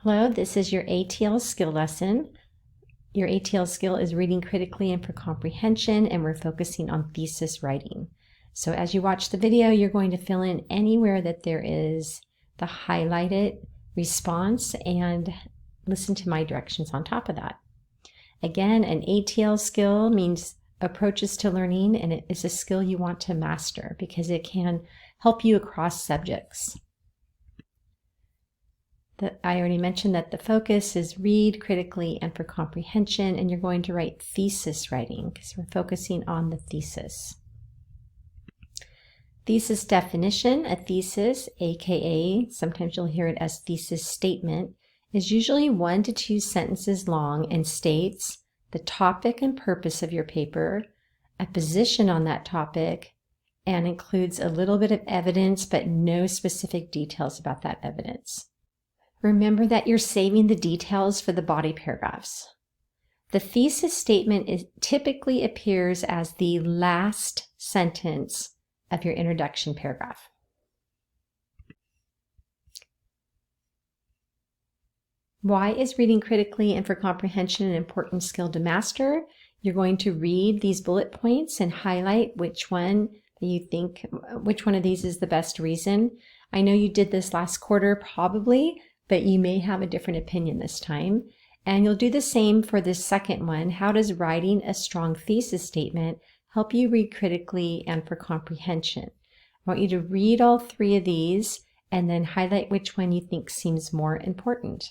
Hello, this is your ATL skill lesson. Your ATL skill is reading critically and for comprehension, and we're focusing on thesis writing. So as you watch the video, you're going to fill in anywhere that there is the highlighted response and listen to my directions on top of that. Again, an ATL skill means approaches to learning, and it is a skill you want to master because it can help you across subjects. I already mentioned that the focus is read critically and for comprehension, and you're going to write thesis writing because we're focusing on the thesis. Thesis definition: a thesis, aka sometimes you'll hear it as thesis statement, is usually 1 to 2 sentences long and states the topic and purpose of your paper, a position on that topic, and includes a little bit of evidence but no specific details about that evidence. Remember that you're saving the details for the body paragraphs. The thesis statement typically appears as the last sentence of your introduction paragraph. Why is reading critically and for comprehension an important skill to master? You're going to read these bullet points and highlight which one of these is the best reason. I know you did this last quarter probably, but you may have a different opinion this time. And you'll do the same for this second one. How does writing a strong thesis statement help you read critically and for comprehension? I want you to read all 3 of these and then highlight which one you think seems more important.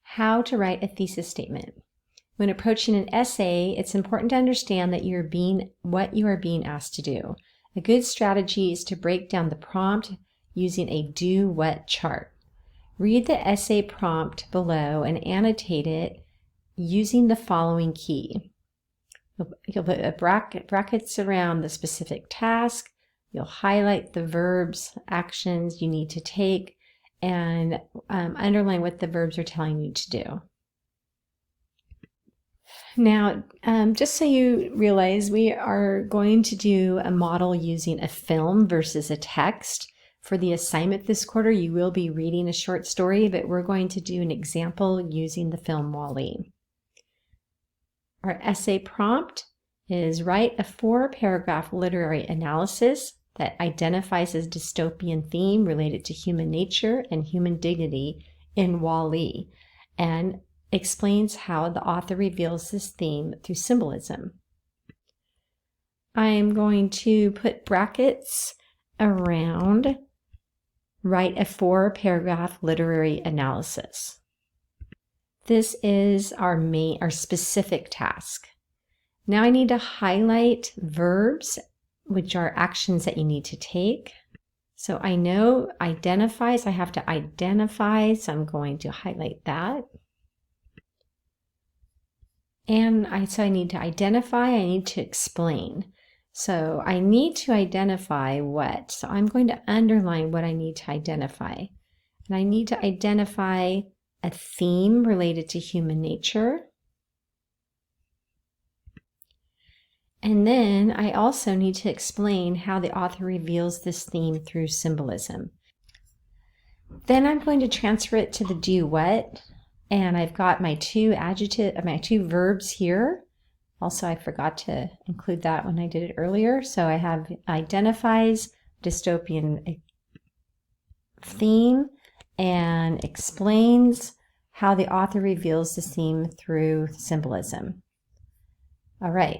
How to write a thesis statement. When approaching an essay, it's important to understand that what you are being asked to do. A good strategy is to break down the prompt using a do-what chart. Read the essay prompt below and annotate it using the following key. You'll put brackets around the specific task. You'll highlight the verbs, actions you need to take, and underline what the verbs are telling you to do. Now, just so you realize, we are going to do a model using a film versus a text. For the assignment this quarter, you will be reading a short story, but we're going to do an example using the film WALL-E. Our essay prompt is write a 4-paragraph literary analysis that identifies a dystopian theme related to human nature and human dignity in WALL-E, and explains how the author reveals this theme through symbolism. I'm going to put brackets around write a 4-paragraph literary analysis. This is our specific task. Now I need to highlight verbs, which are actions that you need to take. So I know identifies, I have to identify, so I'm going to highlight that. And so I need to identify, I need to explain. So I need to identify what. So I'm going to underline what I need to identify. And I need to identify a theme related to human nature. And then I also need to explain how the author reveals this theme through symbolism. Then I'm going to transfer it to the do what. And I've got my 2 verbs here. Also, I forgot to include that when I did it earlier. So I have identifies dystopian theme and explains how the author reveals the theme through symbolism. All right.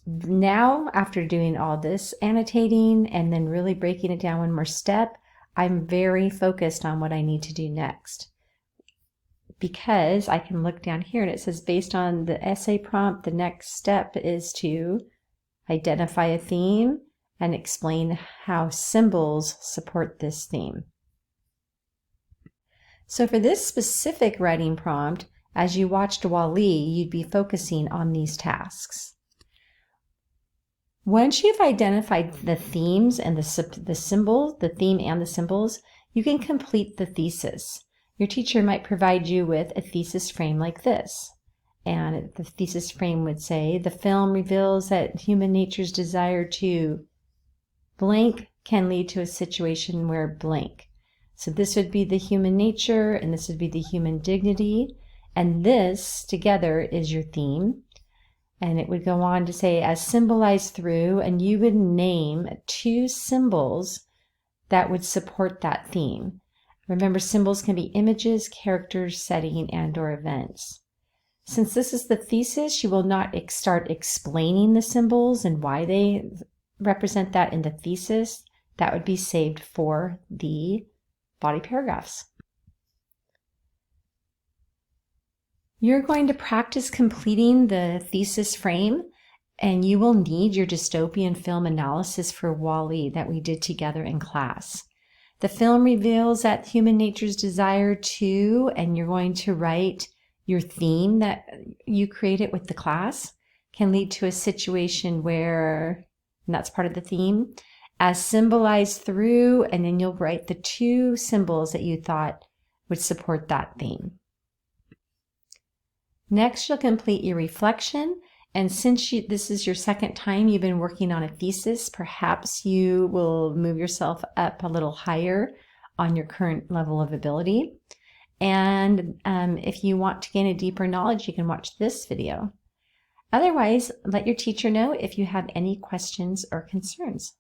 Now, after doing all this annotating and then really breaking it down one more step, I'm very focused on what I need to do next. Because I can look down here and it says based on the essay prompt, the next step is to identify a theme and explain how symbols support this theme. So for this specific writing prompt, as you watched WALL-E, you'd be focusing on these tasks. Once you've identified the themes and the symbols, the theme and the symbols, you can complete the thesis. Your teacher might provide you with a thesis frame like this. And the thesis frame would say, the film reveals that human nature's desire to blank can lead to a situation where blank. So this would be the human nature, and this would be the human dignity, and this together is your theme. And it would go on to say, as symbolized through, and you would name 2 symbols that would support that theme. Remember, symbols can be images, characters, setting, and/or events. Since this is the thesis, you will not start explaining the symbols and why they represent that in the thesis. That would be saved for the body paragraphs. You're going to practice completing the thesis frame, and you will need your dystopian film analysis for WALL-E that we did together in class. The film reveals that human nature's desire to, and you're going to write your theme that you created with the class, can lead to a situation where, and that's part of the theme, as symbolized through, and then you'll write the 2 symbols that you thought would support that theme. Next, you'll complete your reflection, and since this is your second time you've been working on a thesis, perhaps you will move yourself up a little higher on your current level of ability. And if you want to gain a deeper knowledge, you can watch this video. Otherwise, let your teacher know if you have any questions or concerns.